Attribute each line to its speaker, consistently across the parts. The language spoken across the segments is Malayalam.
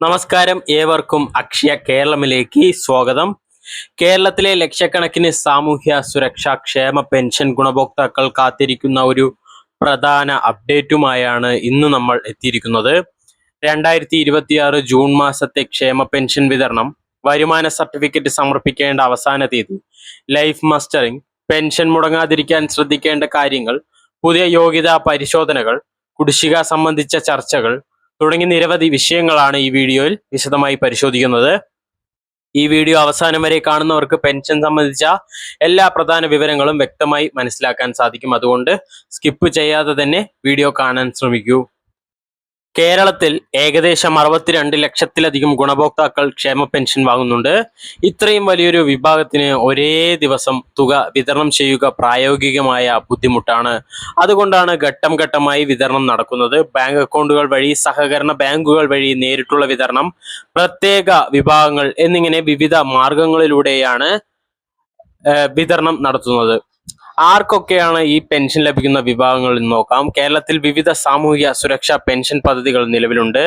Speaker 1: നമസ്കാരം, ഏവർക്കും അക്ഷയ കേരളമിലേക്ക് സ്വാഗതം. കേരളത്തിലെ ലക്ഷക്കണക്കിന് സാമൂഹ്യ സുരക്ഷാ ക്ഷേമ പെൻഷൻ ഗുണഭോക്താക്കൾ കാത്തിരിക്കുന്ന ഒരു പ്രധാന അപ്ഡേറ്റുമായാണ് ഇന്ന് നമ്മൾ എത്തിയിരിക്കുന്നത്. 2026 ജൂൺ മാസത്തെ ക്ഷേമ പെൻഷൻ വിതരണം, വരുമാന സർട്ടിഫിക്കറ്റ് സമർപ്പിക്കേണ്ട അവസാന തീയതി, ലൈഫ് മസ്റ്ററിംഗ്, പെൻഷൻ മുടങ്ങാതിരിക്കാൻ ശ്രദ്ധിക്കേണ്ട കാര്യങ്ങൾ, പുതിയ യോഗ്യതാ പരിശോധനകൾ, കുടിശ്ശിക സംബന്ധിച്ച ചർച്ചകൾ തുടങ്ങി നിരവധി വിഷയങ്ങളാണ് ഈ വീഡിയോയിൽ വിശദമായി പരിശോധിക്കുന്നത്. ഈ വീഡിയോ അവസാനം വരെ കാണുന്നവർക്ക് പെൻഷൻ സംബന്ധിച്ച എല്ലാ പ്രധാന വിവരങ്ങളും വ്യക്തമായി മനസ്സിലാക്കാൻ സാധിക്കും. അതുകൊണ്ട് സ്കിപ്പ് ചെയ്യാതെ തന്നെ വീഡിയോ കാണാൻ ശ്രമിക്കൂ. കേരളത്തിൽ ഏകദേശം 62 ലക്ഷത്തിലധികം ഗുണഭോക്താക്കൾ ക്ഷേമ പെൻഷൻ വാങ്ങുന്നുണ്ട്. ഇത്രയും വലിയൊരു വിഭാഗത്തിന് ഒരേ ദിവസം തുക വിതരണം ചെയ്യുക പ്രായോഗികമായ ബുദ്ധിമുട്ടാണ്. അതുകൊണ്ടാണ് ഘട്ടം ഘട്ടമായി വിതരണം നടക്കുന്നത്. ബാങ്ക് അക്കൗണ്ടുകൾ വഴി, സഹകരണ ബാങ്കുകൾ വഴി നേരിട്ടുള്ള വിതരണം, പ്രത്യേക വിഭാഗങ്ങൾ എന്നിങ്ങനെ വിവിധ മാർഗങ്ങളിലൂടെയാണ് വിതരണം നടത്തുന്നത്. ആർക്കൊക്കെയാണ് ഈ പെൻഷൻ ലഭിക്കുന്ന വിഭാഗങ്ങൾ എന്ന് നോക്കാം. കേരളത്തിൽ വിവിധ സാമൂഹിക സുരക്ഷാ പെൻഷൻ പദ്ധതികൾ നിലവിലുണ്ട്.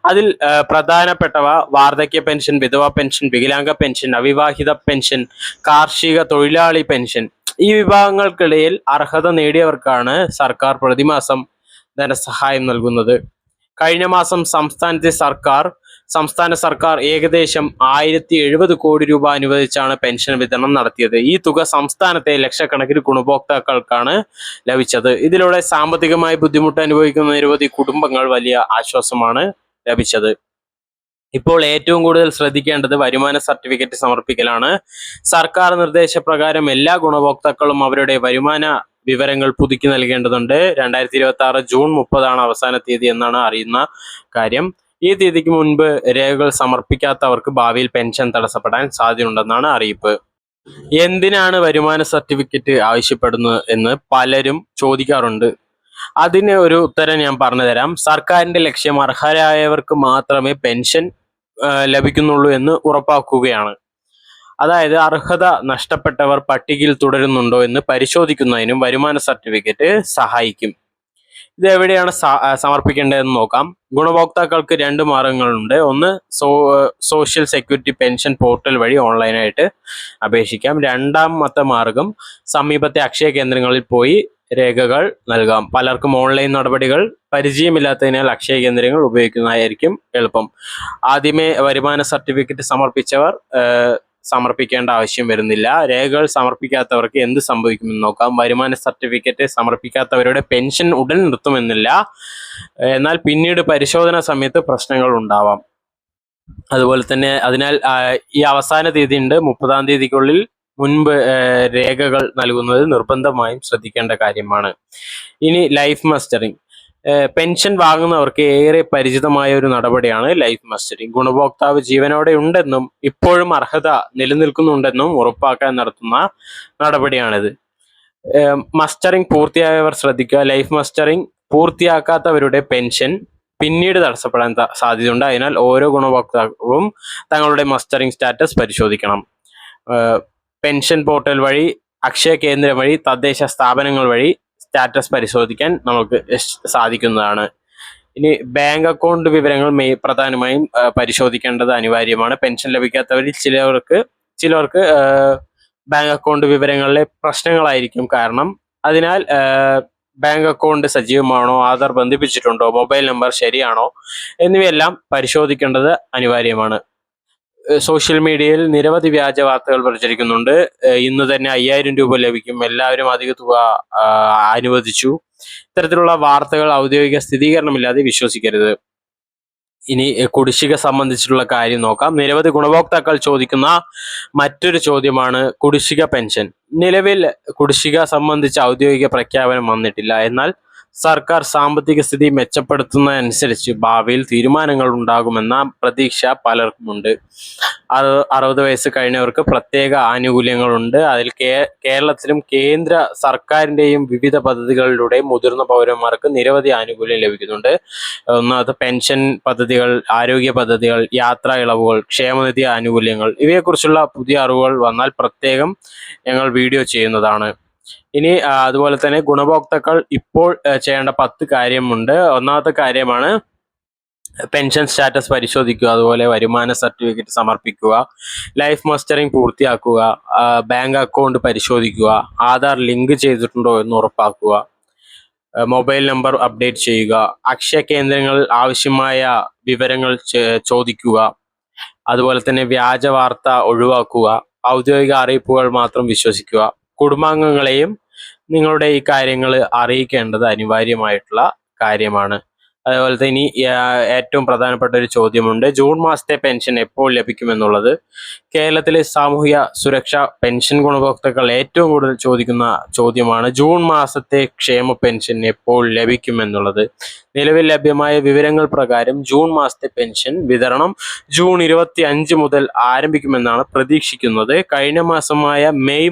Speaker 1: അതിൽ പ്രധാനപ്പെട്ടവ വാർദ്ധക്യ പെൻഷൻ, വിധവാ പെൻഷൻ, വികലാംഗ പെൻഷൻ, അവിവാഹിത പെൻഷൻ, കാർഷിക തൊഴിലാളി പെൻഷൻ. ഈ വിഭാഗങ്ങൾക്കിടയിൽ അർഹത നേടിയവർക്കാണ് സർക്കാർ പ്രതിമാസം ധനസഹായം നൽകുന്നത്. കഴിഞ്ഞ മാസം സംസ്ഥാന സർക്കാർ ഏകദേശം 1070 കോടി രൂപ അനുവദിച്ചാണ് പെൻഷൻ വിതരണം നടത്തിയത്. ഈ തുക സംസ്ഥാനത്തെ ലക്ഷക്കണക്കിന് ഗുണഭോക്താക്കൾക്കാണ് ലഭിച്ചത്. ഇതിലൂടെ സാമ്പത്തികമായി ബുദ്ധിമുട്ട് അനുഭവിക്കുന്ന നിരവധി കുടുംബങ്ങൾ വലിയ ആശ്വാസമാണ് ലഭിച്ചത്. ഇപ്പോൾ ഏറ്റവും കൂടുതൽ ശ്രദ്ധിക്കേണ്ടത് വരുമാന സർട്ടിഫിക്കറ്റ് സമർപ്പിക്കലാണ്. സർക്കാർ നിർദ്ദേശപ്രകാരം എല്ലാ ഗുണഭോക്താക്കളും അവരുടെ വരുമാന വിവരങ്ങൾ പുതുക്കി നൽകേണ്ടതുണ്ട്. 2026 ജൂൺ 30 അവസാന തീയതി എന്നാണ് അറിയുന്ന കാര്യം. ഈ തീയതിക്ക് മുൻപ് രേഖകൾ സമർപ്പിക്കാത്തവർക്ക് ഭാവിയിൽ പെൻഷൻ തടസ്സപ്പെടാൻ സാധ്യതയുണ്ടെന്നാണ് അറിയിപ്പ്. എന്തിനാണ് വരുമാന സർട്ടിഫിക്കറ്റ് ആവശ്യപ്പെടുന്നത് എന്ന് പലരും ചോദിക്കാറുണ്ട്. അതിന് ഒരു ഉത്തരം ഞാൻ പറഞ്ഞു തരാം. സർക്കാരിന്റെ ലക്ഷ്യം അർഹരായവർക്ക് മാത്രമേ പെൻഷൻ ലഭിക്കുന്നുള്ളൂ എന്ന് ഉറപ്പാക്കുകയാണ്. അതായത് അർഹത നഷ്ടപ്പെട്ടവർ പട്ടികയിൽ തുടരുന്നുണ്ടോ എന്ന് പരിശോധിക്കുന്നതിനും വരുമാന സർട്ടിഫിക്കറ്റ് സഹായിക്കും. ഇത് എവിടെയാണ് സമർപ്പിക്കേണ്ടതെന്ന് നോക്കാം. ഗുണഭോക്താക്കൾക്ക് 2 മാർഗങ്ങളുണ്ട്. ഒന്ന്, സോഷ്യൽ സെക്യൂരിറ്റി പെൻഷൻ പോർട്ടൽ വഴി ഓൺലൈനായിട്ട് അപേക്ഷിക്കാം. രണ്ടാമത്തെ മാർഗം, സമീപത്തെ അക്ഷയ കേന്ദ്രങ്ങളിൽ പോയി രേഖകൾ നൽകാം. പലർക്കും ഓൺലൈൻ നടപടികൾ പരിചയമില്ലാത്തതിനാൽ അക്ഷയ കേന്ദ്രങ്ങൾ ഉപയോഗിക്കുന്നതായിരിക്കും എളുപ്പം. ആദ്യമേ വരുമാന സർട്ടിഫിക്കറ്റ് സമർപ്പിച്ചവർ സമർപ്പിക്കേണ്ട ആവശ്യം വരുന്നില്ല. രേഖകൾ സമർപ്പിക്കാത്തവർക്ക് എന്ത് സംഭവിക്കുമെന്ന് നോക്കാം. വരുമാന സർട്ടിഫിക്കറ്റ് സമർപ്പിക്കാത്തവരുടെ പെൻഷൻ ഉടൻ നിർത്തുമെന്നില്ല. എന്നാൽ പിന്നീട് പരിശോധന സമയത്ത് പ്രശ്നങ്ങൾ ഉണ്ടാവാം. അതുപോലെ തന്നെ അതിനാൽ ഈ അവസാന തീയതി ഉണ്ട്, 30 തീയതിക്കുള്ളിൽ മുൻപ് രേഖകൾ നൽകുന്നത് നിർബന്ധമായും ശ്രദ്ധിക്കേണ്ട കാര്യമാണ്. ഇനി ലൈഫ് മസ്റ്ററിംഗ്. പെൻഷൻ വാങ്ങുന്നവർക്ക് ഏറെ പരിചിതമായ ഒരു നടപടിയാണ് ലൈഫ് മസ്റ്ററിംഗ്. ഗുണഭോക്താവ് ജീവനോടെ ഉണ്ടെന്നും ഇപ്പോഴും അർഹത നിലനിൽക്കുന്നുണ്ടെന്നും ഉറപ്പാക്കാൻ നടത്തുന്ന നടപടിയാണിത്. മസ്റ്ററിംഗ് പൂർത്തിയായവർ ശ്രദ്ധിക്കുക. ലൈഫ് മസ്റ്ററിംഗ് പൂർത്തിയാക്കാത്തവരുടെ പെൻഷൻ പിന്നീട് തടസ്സപ്പെടാൻ സാധ്യതയുണ്ട്. അതിനാൽ ഓരോ ഗുണഭോക്താവും തങ്ങളുടെ മസ്റ്ററിംഗ് സ്റ്റാറ്റസ് പരിശോധിക്കണം. പെൻഷൻ പോർട്ടൽ വഴി, അക്ഷയ കേന്ദ്രം വഴി, തദ്ദേശ സ്ഥാപനങ്ങൾ വഴി സ്റ്റാറ്റസ് പരിശോധിക്കാൻ നമുക്ക് സാധിക്കുന്നതാണ്. ഇനി ബാങ്ക് അക്കൗണ്ട് വിവരങ്ങൾ പ്രധാനമായും പരിശോധിക്കേണ്ടത് അനിവാര്യമാണ്. പെൻഷൻ ലഭിക്കാത്തവരിൽ ചിലർക്ക് ബാങ്ക് അക്കൗണ്ട് വിവരങ്ങളിലെ പ്രശ്നങ്ങളായിരിക്കും കാരണം. അതിനാൽ ബാങ്ക് അക്കൗണ്ട് സജീവമാണോ, ആധാർ ബന്ധിപ്പിച്ചിട്ടുണ്ടോ, മൊബൈൽ നമ്പർ ശരിയാണോ എന്നിവയെല്ലാം പരിശോധിക്കേണ്ടത് അനിവാര്യമാണ്. സോഷ്യൽ മീഡിയയിൽ നിരവധി വ്യാജ വാർത്തകൾ പ്രചരിക്കുന്നുണ്ട്. ഇന്ന് തന്നെ 5000 രൂപ ലഭിക്കും, എല്ലാവരും അധിക തുക അനുവദിച്ചു. ഇത്തരത്തിലുള്ള വാർത്തകൾ ഔദ്യോഗിക സ്ഥിരീകരണമില്ലാതെ വിശ്വസിക്കരുത്. ഇനി കുടിശ്ശിക സംബന്ധിച്ചിട്ടുള്ള കാര്യം നോക്കാം. നിരവധി ഗുണഭോക്താക്കൾ ചോദിക്കുന്ന മറ്റൊരു ചോദ്യമാണ് കുടിശ്ശിക പെൻഷൻ. നിലവിൽ കുടിശ്ശിക സംബന്ധിച്ച് ഔദ്യോഗിക പ്രഖ്യാപനം വന്നിട്ടില്ല. എന്നാൽ സർക്കാർ സാമ്പത്തിക സ്ഥിതി മെച്ചപ്പെടുത്തുന്നതനുസരിച്ച് ഭാവിയിൽ തീരുമാനങ്ങൾ ഉണ്ടാകുമെന്ന പ്രതീക്ഷ പലർക്കുമുണ്ട്. 60 വയസ്സ് കഴിഞ്ഞവർക്ക് പ്രത്യേക ആനുകൂല്യങ്ങളുണ്ട്. അതിൽ കേരളത്തിലും കേന്ദ്ര സർക്കാരിൻ്റെയും വിവിധ പദ്ധതികളിലൂടെ മുതിർന്ന പൗരന്മാർക്ക് നിരവധി ആനുകൂല്യം ലഭിക്കുന്നുണ്ട്. ഒന്നാമത് പെൻഷൻ പദ്ധതികൾ, ആരോഗ്യ പദ്ധതികൾ, യാത്രാ ഇളവുകൾ, ക്ഷേമനിധി ആനുകൂല്യങ്ങൾ, ഇവയെക്കുറിച്ചുള്ള പുതിയ അറിവുകൾ വന്നാൽ പ്രത്യേകം ഞങ്ങൾ വീഡിയോ ചെയ്യുന്നതാണ്. ഇനി അതുപോലെ തന്നെ ഗുണഭോക്താക്കൾ ഇപ്പോൾ ചെയ്യേണ്ട 10 കാര്യമുണ്ട്. ഒന്നാമത്തെ കാര്യമാണ് പെൻഷൻ സ്റ്റാറ്റസ് പരിശോധിക്കുക, അതുപോലെ വരുമാന സർട്ടിഫിക്കറ്റ് സമർപ്പിക്കുക, ലൈഫ് മസ്റ്ററിംഗ് പൂർത്തിയാക്കുക, ബാങ്ക് അക്കൗണ്ട് പരിശോധിക്കുക, ആധാർ ലിങ്ക് ചെയ്തിട്ടുണ്ടോ എന്ന് ഉറപ്പാക്കുക, മൊബൈൽ നമ്പർ അപ്ഡേറ്റ് ചെയ്യുക, അക്ഷയ കേന്ദ്രങ്ങളിൽ ആവശ്യമായ വിവരങ്ങൾ ചോദിക്കുക, അതുപോലെ തന്നെ വ്യാജ വാർത്ത ഒഴിവാക്കുക, ഔദ്യോഗിക അറിയിപ്പുകൾ മാത്രം വിശ്വസിക്കുക. കുടുംബാംഗങ്ങളെയും നിങ്ങളുടെ ഈ കാര്യങ്ങൾ അറിയിക്കേണ്ടത് അനിവാര്യമായിട്ടുള്ള കാര്യമാണ്. അതുപോലെ തന്നെ ഇനി ഏറ്റവും പ്രധാനപ്പെട്ട ഒരു ചോദ്യമുണ്ട്, ജൂൺ മാസത്തെ പെൻഷൻ എപ്പോൾ ലഭിക്കുമെന്നുള്ളത്. കേരളത്തിലെ സാമൂഹിക സുരക്ഷാ പെൻഷൻ ഗുണഭോക്താക്കൾ ഏറ്റവും കൂടുതൽ ചോദിക്കുന്ന ചോദ്യമാണ്, ജൂൺ മാസത്തെ ക്ഷേമ പെൻഷൻ എപ്പോൾ ലഭിക്കുമെന്നുള്ളത്. നിലവിൽ ലഭ്യമായ വിവരങ്ങൾ പ്രകാരം ജൂൺ മാസത്തെ പെൻഷൻ വിതരണം ജൂൺ 25 മുതൽ ആരംഭിക്കുമെന്നാണ് പ്രതീക്ഷിക്കുന്നത്. കഴിഞ്ഞ മാസമായ മെയ്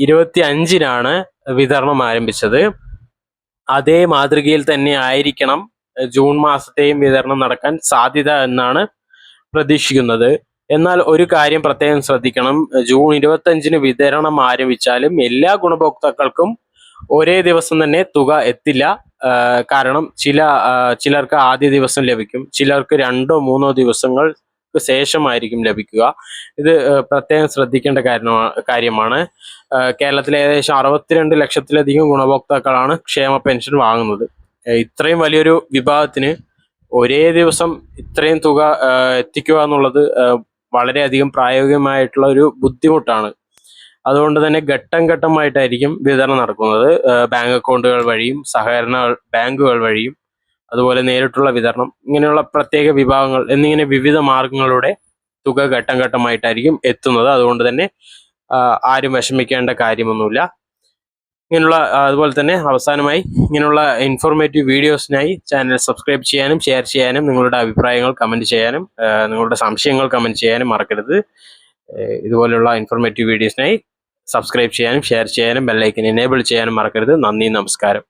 Speaker 1: 25-നാണ് വിതരണം ആരംഭിച്ചത്. അതേ മാതൃകയിൽ തന്നെ ആയിരിക്കണം ജൂൺ മാസത്തെയും വിതരണം നടക്കാൻ സാധ്യത എന്നാണ് പ്രതീക്ഷിക്കുന്നത്. എന്നാൽ ഒരു കാര്യം പ്രത്യേകം ശ്രദ്ധിക്കണം, ജൂൺ 25-ന് വിതരണം ആരംഭിച്ചാലും എല്ലാ ഗുണഭോക്താക്കൾക്കും ഒരേ ദിവസം തന്നെ തുക എത്തില്ല. കാരണം ചിലർക്ക് ആദ്യ ദിവസം ലഭിക്കും, ചിലർക്ക് 2-3 ദിവസങ്ങൾക്ക് ശേഷമായിരിക്കും ലഭിക്കുക. ഇത് പ്രത്യേകം ശ്രദ്ധിക്കേണ്ട കാര്യമാണ്. കേരളത്തിലെ ഏകദേശം 62 ലക്ഷത്തിലധികം ഗുണഭോക്താക്കളാണ് ക്ഷേമ പെൻഷൻ വാങ്ങുന്നത്. ഇത്രയും വലിയൊരു വിഭാഗത്തിന് ഒരേ ദിവസം ഇത്രയും തുക എത്തിക്കുക എന്നുള്ളത് വളരെയധികം പ്രായോഗികമായിട്ടുള്ള ഒരു ബുദ്ധിമുട്ടാണ്. അതുകൊണ്ട് തന്നെ ഘട്ടം ഘട്ടമായിട്ടായിരിക്കും വിതരണം നടക്കുന്നത്. ബാങ്ക് അക്കൗണ്ടുകൾ വഴിയും സഹകരണ ബാങ്കുകൾ വഴിയും അതുപോലെ നേരിട്ടുള്ള വിതരണം, ഇങ്ങനെയുള്ള പ്രത്യേക വിഭാഗങ്ങൾ എന്നിങ്ങനെ വിവിധ മാർഗങ്ങളുടെ തുക ഘട്ടം ഘട്ടമായിട്ടായിരിക്കും എത്തുന്നത്. അതുകൊണ്ട് തന്നെ ആരും വിഷമിക്കേണ്ട കാര്യമൊന്നുമില്ല. അതുപോലെ തന്നെ അവസാനമായി ഇങ്ങനെയുള്ള ഇൻഫോർമേറ്റീവ് വീഡിയോസിനായി ചാനൽ സബ്സ്ക്രൈബ് ചെയ്യാനും ഷെയർ ചെയ്യാനും നിങ്ങളുടെ അഭിപ്രായങ്ങൾ കമൻറ്റ് ചെയ്യാനും നിങ്ങളുടെ സംശയങ്ങൾ കമൻറ്റ് ചെയ്യാനും മറക്കരുത്. ഇതുപോലുള്ള ഇൻഫോർമേറ്റീവ് വീഡിയോസിനായി സബ്സ്ക്രൈബ് ചെയ്യാനും ഷെയർ ചെയ്യാനും ബെല്ലൈക്കൻ എനേബിൾ ചെയ്യാനും മറക്കരുത്. നന്ദി, നമസ്കാരം.